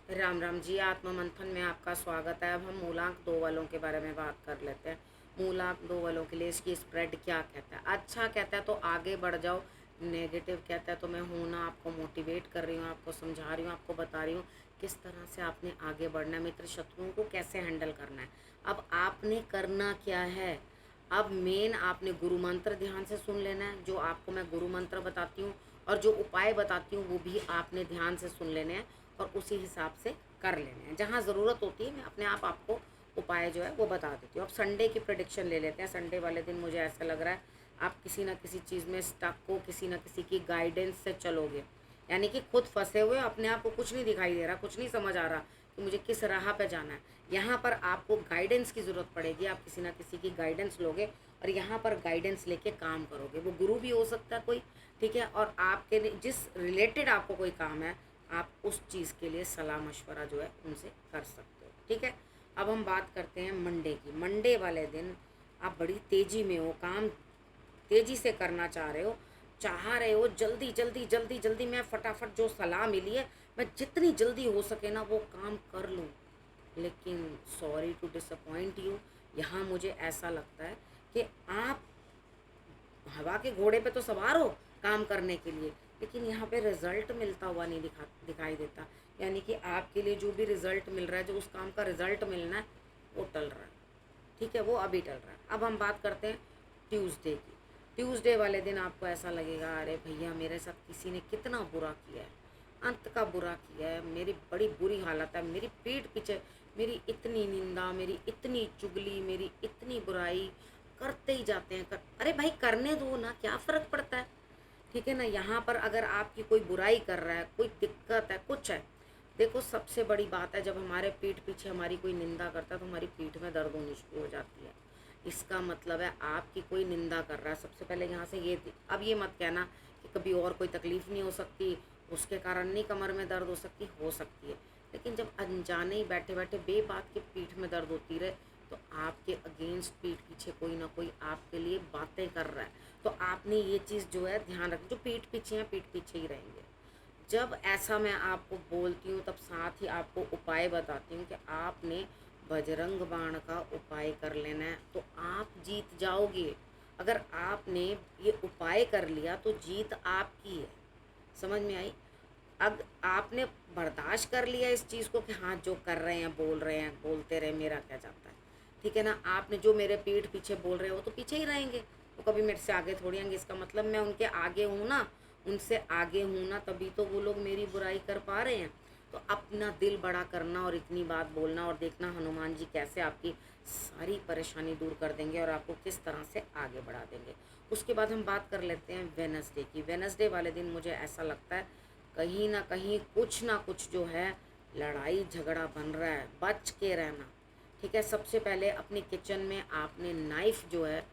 राम राम जी। आत्म मंथन में आपका स्वागत है। अब हम मूलांक दो वालों के बारे में बात कर लेते हैं। मूलांक दो वालों के लिए इसकी स्प्रेड क्या कहता है। अच्छा कहता है तो आगे बढ़ जाओ, नेगेटिव कहता है तो मैं हूँ ना, आपको मोटिवेट कर रही हूँ, आपको समझा रही हूँ, आपको बता रही हूँ किस तरह से आपने आगे बढ़ना है, मित्र शत्रुओं को कैसे हैंडल करना है। अब आपने करना क्या है, अब मेन आपने गुरु मंत्र ध्यान से सुन लेना है। जो आपको मैं गुरु मंत्र बताती हूँ और जो उपाय बताती हूँ वो भी आपने ध्यान से सुन लेने हैं और उसी हिसाब से कर लेने हैं। जहाँ ज़रूरत होती है मैं अपने आप आपको उपाय जो है वो बता देती हूँ। अब संडे की प्रेडिक्शन ले लेते हैं। संडे वाले दिन मुझे ऐसा लग रहा है आप किसी ना किसी चीज़ में स्टक हो, किसी ना किसी की गाइडेंस से चलोगे, यानी कि खुद फंसे हुए, अपने आप को कुछ नहीं दिखाई दे रहा, कुछ नहीं समझ आ रहा कि मुझे किस राह पे जाना है। यहाँ पर आपको गाइडेंस की ज़रूरत पड़ेगी। आप किसी ना किसी की गाइडेंस लोगे और यहाँ पर गाइडेंस लेके काम करोगे। वो गुरु भी हो सकता है कोई, ठीक है, और आपके जिस रिलेटेड आपको कोई काम है आप उस चीज़ के लिए सलाह मशवरा जो है उनसे कर सकते हो, ठीक है। अब हम बात करते हैं मंडे की। मंडे वाले दिन आप बड़ी तेज़ी में हो, काम तेज़ी से करना चाह रहे हो, जल्दी जल्दी जल्दी जल्दी मैं फटाफट जो सलाह मिली है मैं जितनी जल्दी हो सके ना वो काम कर लूँ। लेकिन सॉरी टू डिसअपॉइंट यू, यहाँ मुझे ऐसा लगता है कि आप हवा के घोड़े पे तो सवार हो काम करने के लिए, लेकिन यहाँ पे रिजल्ट मिलता हुआ नहीं दिखाई देता। यानी कि आपके लिए जो भी रिजल्ट मिल रहा है, जो उस काम का रिजल्ट मिलना है वो टल रहा है, ठीक है, वो अभी टल रहा है। अब हम बात करते हैं ट्यूसडे की। ट्यूसडे वाले दिन आपको ऐसा लगेगा अरे भैया मेरे साथ किसी ने कितना बुरा किया है, अंत का बुरा किया है, मेरी बड़ी बुरी हालत है, मेरी पीठ पीछे मेरी इतनी निंदा, मेरी इतनी चुगली, मेरी इतनी बुराई करते ही जाते हैं। अरे भाई करने दो ना, क्या फ़र्क पड़ता है, ठीक है ना। यहाँ पर अगर आपकी कोई बुराई कर रहा है, कोई दिक्कत है, कुछ है, देखो सबसे बड़ी बात है जब हमारे पीठ पीछे हमारी कोई निंदा करता है तो हमारी पीठ में दर्द होनी शुरू हो जाती है। इसका मतलब है आपकी कोई निंदा कर रहा है। सबसे पहले यहाँ से ये अब ये मत कहना कि कभी और कोई तकलीफ़ नहीं हो सकती, उसके कारण नहीं कमर में दर्द हो सकती है। लेकिन जब अनजाने ही बैठे बैठे बेबात की पीठ में दर्द होती रहे तो आपके अगेंस्ट पीठ पीछे कोई ना कोई आपके लिए बातें कर रहा है। तो आपने ये चीज़ जो है ध्यान रख, जो पीठ पीछे हैं पीठ पीछे ही रहेंगे। जब ऐसा मैं आपको बोलती हूँ तब साथ ही आपको उपाय बताती हूँ कि आपने बजरंग बाण का उपाय कर लेना है तो आप जीत जाओगे। अगर आपने ये उपाय कर लिया तो जीत आपकी है। समझ में आई। अब आपने बर्दाश्त कर लिया इस चीज़ को कि हाँ जो कर रहे हैं बोल रहे हैं, बोलते रहे, मेरा क्या जाता है, ठीक है ना। आपने जो मेरे पीठ पीछे बोल रहे हो तो पीछे ही रहेंगे, वो कभी मेरे से आगे थोड़ी आएंगे। इसका मतलब मैं उनके आगे हूँ ना, उनसे आगे हूँ ना, तभी तो वो लोग मेरी बुराई कर पा रहे हैं। तो अपना दिल बड़ा करना और इतनी बात बोलना और देखना हनुमान जी कैसे आपकी सारी परेशानी दूर कर देंगे और आपको किस तरह से आगे बढ़ा देंगे। उसके बाद हम बात कर लेते हैं वेनसडे की। वेनसडे वाले दिन मुझे ऐसा लगता है कहीं ना कुछ जो है लड़ाई झगड़ा बन रहा है, बच के रहना, ठीक है। सबसे पहले अपनी किचन में आपने नाइफ जो है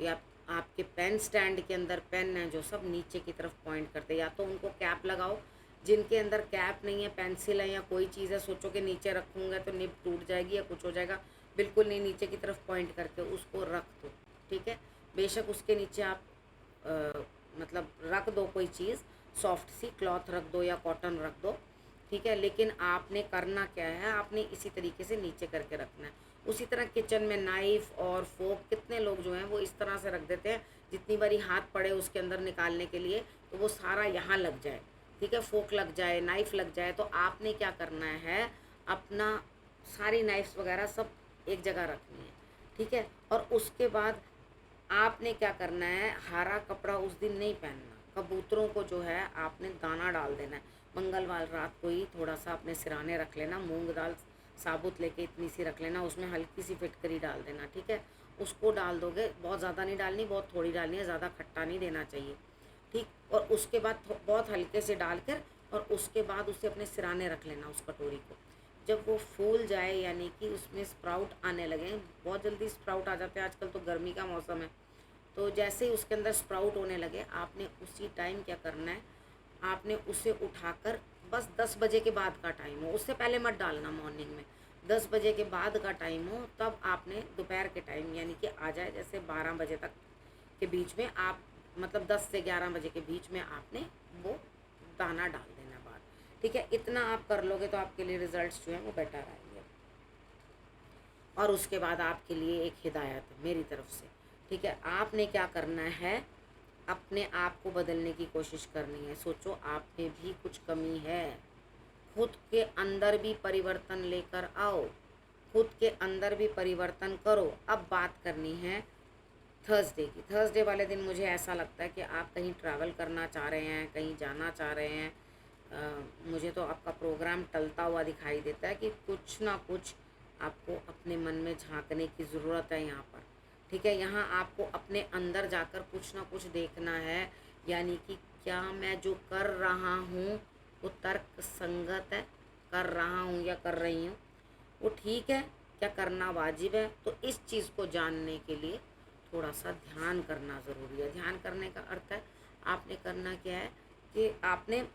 या आपके पेन स्टैंड के अंदर पेन है जो सब नीचे की तरफ पॉइंट करते हैं, या तो उनको कैप लगाओ। जिनके अंदर कैप नहीं है, पेंसिल है या कोई चीज़ है, सोचो कि नीचे रखूँगा तो निब टूट जाएगी या कुछ हो जाएगा, बिल्कुल नहीं, नीचे की तरफ पॉइंट करके उसको रख दो, ठीक है। बेशक उसके नीचे आप मतलब रख दो कोई चीज़, सॉफ्ट सी क्लॉथ रख दो या कॉटन रख दो, ठीक है। लेकिन आपने करना क्या है, आपने इसी तरीके से नीचे करके रखना है। उसी तरह किचन में नाइफ़ और फोक, कितने लोग जो हैं वो इस तरह से रख देते हैं जितनी बारी हाथ पड़े उसके अंदर निकालने के लिए तो वो सारा यहाँ लग जाए, ठीक है, फोक लग जाए, नाइफ़ लग जाए। तो आपने क्या करना है, अपना सारी नाइफ्स वगैरह सब एक जगह रखनी है, ठीक है। और उसके बाद आपने क्या करना है, हरा कपड़ा उस दिन नहीं पहनना। कबूतरों को जो है आपने दाना डाल देना है। मंगलवार रात को ही थोड़ा सा अपने सिराने रख लेना, मूंग दाल साबुत लेके इतनी सी रख लेना, उसमें हल्की सी फिटकरी डाल देना, ठीक है। उसको डाल दोगे, बहुत ज़्यादा नहीं डालनी, बहुत थोड़ी डालनी है, ज़्यादा खट्टा नहीं देना चाहिए, ठीक। और उसके बाद बहुत हल्के से डाल कर और उसके बाद उसे अपने सिराने रख लेना उस कटोरी को। जब वो फूल जाए यानी कि उसमें स्प्राउट आने लगे, बहुत जल्दी स्प्राउट आ जाते हैं, आजकल तो गर्मी का मौसम है, तो जैसे ही उसके अंदर स्प्राउट होने लगे आपने उसी टाइम क्या करना है, आपने उसे उठाकर, बस 10 बजे के बाद का टाइम हो, उससे पहले मत डालना मॉर्निंग में, 10 बजे के बाद का टाइम हो तब आपने, दोपहर के टाइम यानी कि आ जाए जैसे 12 बजे तक के बीच में आप, मतलब 10 से 11 बजे के बीच में आपने वो दाना डाल देना बाहर। ठीक है, इतना आप कर लोगे तो आपके लिए रिजल्ट्स जो हैं वो बेटर आएंगे। और उसके बाद आपके लिए एक हिदायत है मेरी तरफ से, ठीक है। आपने क्या करना है, अपने आप को बदलने की कोशिश करनी है। सोचो आप में भी कुछ कमी है, खुद के अंदर भी परिवर्तन लेकर आओ, खुद के अंदर भी परिवर्तन करो। अब बात करनी है थर्सडे की। थर्सडे वाले दिन मुझे ऐसा लगता है कि आप कहीं ट्रैवल करना चाह रहे हैं, कहीं जाना चाह रहे हैं। मुझे तो आपका प्रोग्राम टलता हुआ दिखाई देता है कि कुछ ना कुछ आपको अपने मन में झांकने की ज़रूरत है यहाँ पर, ठीक है। यहाँ आपको अपने अंदर जाकर कुछ ना कुछ देखना है, यानी कि क्या मैं जो कर रहा हूँ वो तर्क संगत है, कर रहा हूँ या कर रही हूँ, वो ठीक है, क्या करना वाजिब है। तो इस चीज़ को जानने के लिए थोड़ा सा ध्यान करना ज़रूरी है। ध्यान करने का अर्थ है आपने करना क्या है कि आपने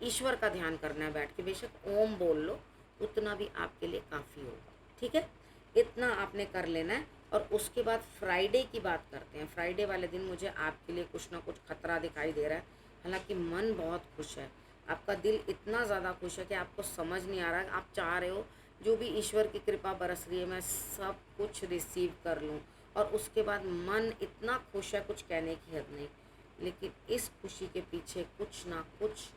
ईश्वर का ध्यान करना है बैठ के, बेशक ओम बोल लो, उतना भी आपके लिए काफ़ी होगा, ठीक है। इतना आपने कर लेना है। और उसके बाद फ्राइडे की बात करते हैं। फ्राइडे वाले दिन मुझे आपके लिए कुछ ना कुछ खतरा दिखाई दे रहा है। हालांकि मन बहुत खुश है, आपका दिल इतना ज़्यादा खुश है कि आपको समझ नहीं आ रहा है। आप चाह रहे हो जो भी ईश्वर की कृपा बरस रही है मैं सब कुछ रिसीव कर लूँ, और उसके बाद मन इतना खुश है कुछ कहने की हद नहीं। लेकिन इस खुशी के पीछे कुछ ना कुछ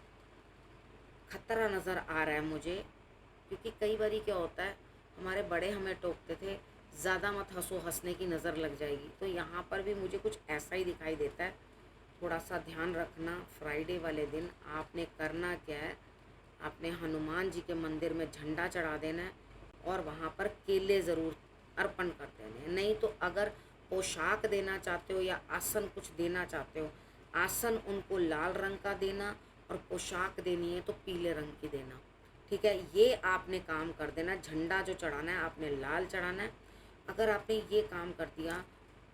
खतरा नज़र आ रहा है मुझे, क्योंकि कई बारी क्या होता है, हमारे बड़े हमें टोकते थे ज़्यादा मत हंसो, हंसने की नज़र लग जाएगी। तो यहाँ पर भी मुझे कुछ ऐसा ही दिखाई देता है। थोड़ा सा ध्यान रखना। फ्राइडे वाले दिन आपने करना क्या है, आपने हनुमान जी के मंदिर में झंडा चढ़ा देना है और वहाँ पर केले ज़रूर अर्पण कर देने हैं। नहीं तो अगर पोशाक देना चाहते हो या आसन कुछ देना चाहते हो, आसन उनको लाल रंग का देना और पोशाक देनी है तो पीले रंग की देना, ठीक है। ये आपने काम कर देना। झंडा जो चढ़ाना है आपने लाल चढ़ाना है। अगर आपने ये काम कर दिया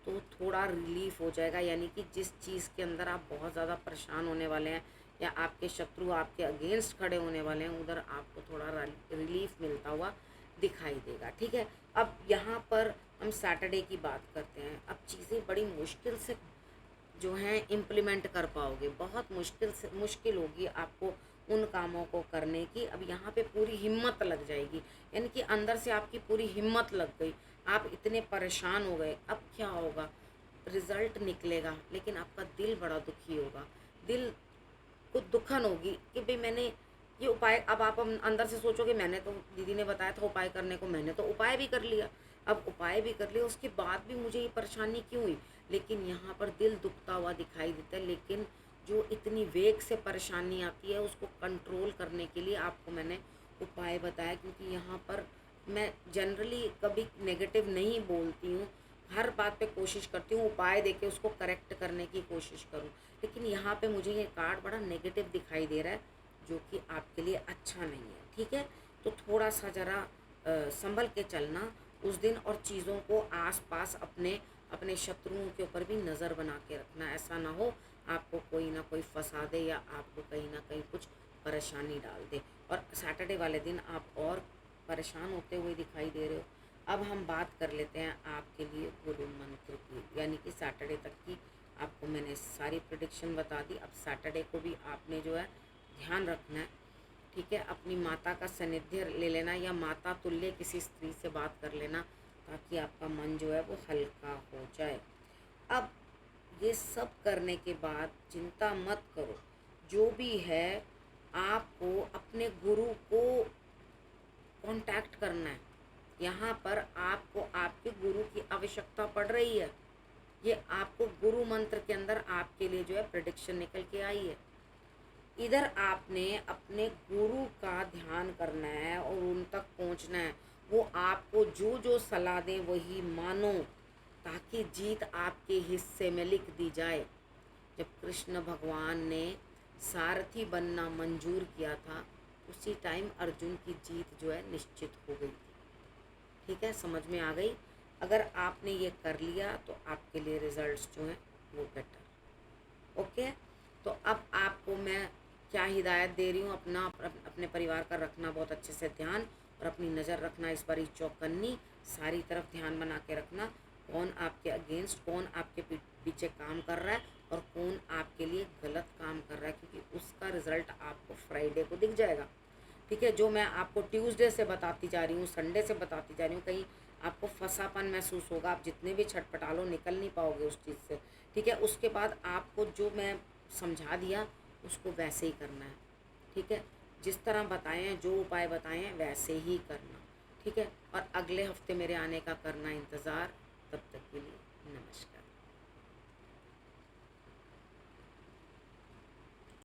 तो थोड़ा रिलीफ हो जाएगा, यानी कि जिस चीज़ के अंदर आप बहुत ज़्यादा परेशान होने वाले हैं या आपके शत्रु आपके अगेंस्ट खड़े होने वाले हैं, उधर आपको थोड़ा रिलीफ मिलता हुआ दिखाई देगा, ठीक है। अब यहाँ पर हम सैटरडे की बात करते हैं। अब चीज़ें बड़ी मुश्किल से जो हैं इम्प्लीमेंट कर पाओगे, बहुत मुश्किल होगी आपको उन कामों को करने की। अब यहाँ पे पूरी हिम्मत लग जाएगी, यानी कि अंदर से आपकी पूरी हिम्मत लग गई, आप इतने परेशान हो गए। अब क्या होगा, रिज़ल्ट निकलेगा लेकिन आपका दिल बड़ा दुखी होगा, दिल को दुखन होगी कि भाई मैंने ये उपाय, अब आप अंदर से सोचोगे मैंने तो, दीदी ने बताया था उपाय करने को, मैंने तो उपाय भी कर लिया, अब उपाय भी कर लिया, उसके बाद भी मुझे ये परेशानी क्यों हुई। लेकिन यहाँ पर दिल दुखता हुआ दिखाई देता है। लेकिन जो इतनी वेग से परेशानी आती है उसको कंट्रोल करने के लिए आपको मैंने उपाय बताया, क्योंकि यहाँ पर मैं जनरली कभी नेगेटिव नहीं बोलती हूँ, हर बात पे कोशिश करती हूँ उपाय देके उसको करेक्ट करने की कोशिश करूँ। लेकिन यहाँ पे मुझे ये कार्ड बड़ा नेगेटिव दिखाई दे रहा है, जो कि आपके लिए अच्छा नहीं है, ठीक है। तो थोड़ा सा ज़रा संभल के चलना उस दिन, और चीज़ों को आसपास अपने अपने शत्रुओं के ऊपर भी नज़र बना के रखना। ऐसा ना हो आपको कोई ना कोई फंसा दे या आपको कहीं ना कहीं कुछ परेशानी डाल दे। और सैटरडे वाले दिन आप और परेशान होते हुए दिखाई दे रहे हो। अब हम बात कर लेते हैं आपके लिए गुरु मंत्र की, यानी कि सैटरडे तक की आपको मैंने सारी प्रेडिक्शन बता दी। अब सैटरडे को भी आपने जो है ध्यान रखना है, ठीक है। अपनी माता का सानिध्य ले लेना या माता तुल्य किसी स्त्री से बात कर लेना, ताकि आपका मन जो है वो हल्का हो जाए। अब ये सब करने के बाद चिंता मत करो, जो भी है आपको अपने गुरु को कांटेक्ट करना है। यहाँ पर आपको आपके गुरु की आवश्यकता पड़ रही है। ये आपको गुरु मंत्र के अंदर आपके लिए जो है प्रेडिक्शन निकल के आई है। इधर आपने अपने गुरु का ध्यान करना है और उन तक पहुँचना है। वो आपको जो जो सलाह दें वही मानो, ताकि जीत आपके हिस्से में लिख दी जाए। जब कृष्ण भगवान ने सारथी बनना मंजूर किया था, उसी टाइम अर्जुन की जीत जो है निश्चित हो गई थी, ठीक है। समझ में आ गई। अगर आपने ये कर लिया तो आपके लिए रिजल्ट्स जो हैं वो बेटर, ओके। तो अब आपको मैं क्या हिदायत दे रही हूँ, अपने परिवार का रखना बहुत अच्छे से ध्यान, और अपनी नज़र रखना इस बारी चौकन्नी, सारी तरफ ध्यान बना के रखना, कौन आपके अगेंस्ट, कौन आपके पीछे काम कर रहा है, और कौन आपके लिए गलत काम कर रहा है, क्योंकि उसका रिजल्ट आपको फ्राइडे को दिख जाएगा। ठीक है, जो मैं आपको ट्यूसडे से बताती जा रही हूँ, संडे से बताती जा रही हूँ, कहीं आपको फंसापन महसूस होगा, आप जितने भी छटपटा लो निकल नहीं पाओगे उस चीज़ से। ठीक है, उसके बाद आपको जो मैं समझा दिया उसको वैसे ही करना है। ठीक है, जिस तरह बताए हैं, जो उपाय बताए हैं वैसे ही करना। ठीक है, और अगले हफ्ते मेरे आने का करना इंतज़ार। तब तक के लिए नमस्कार।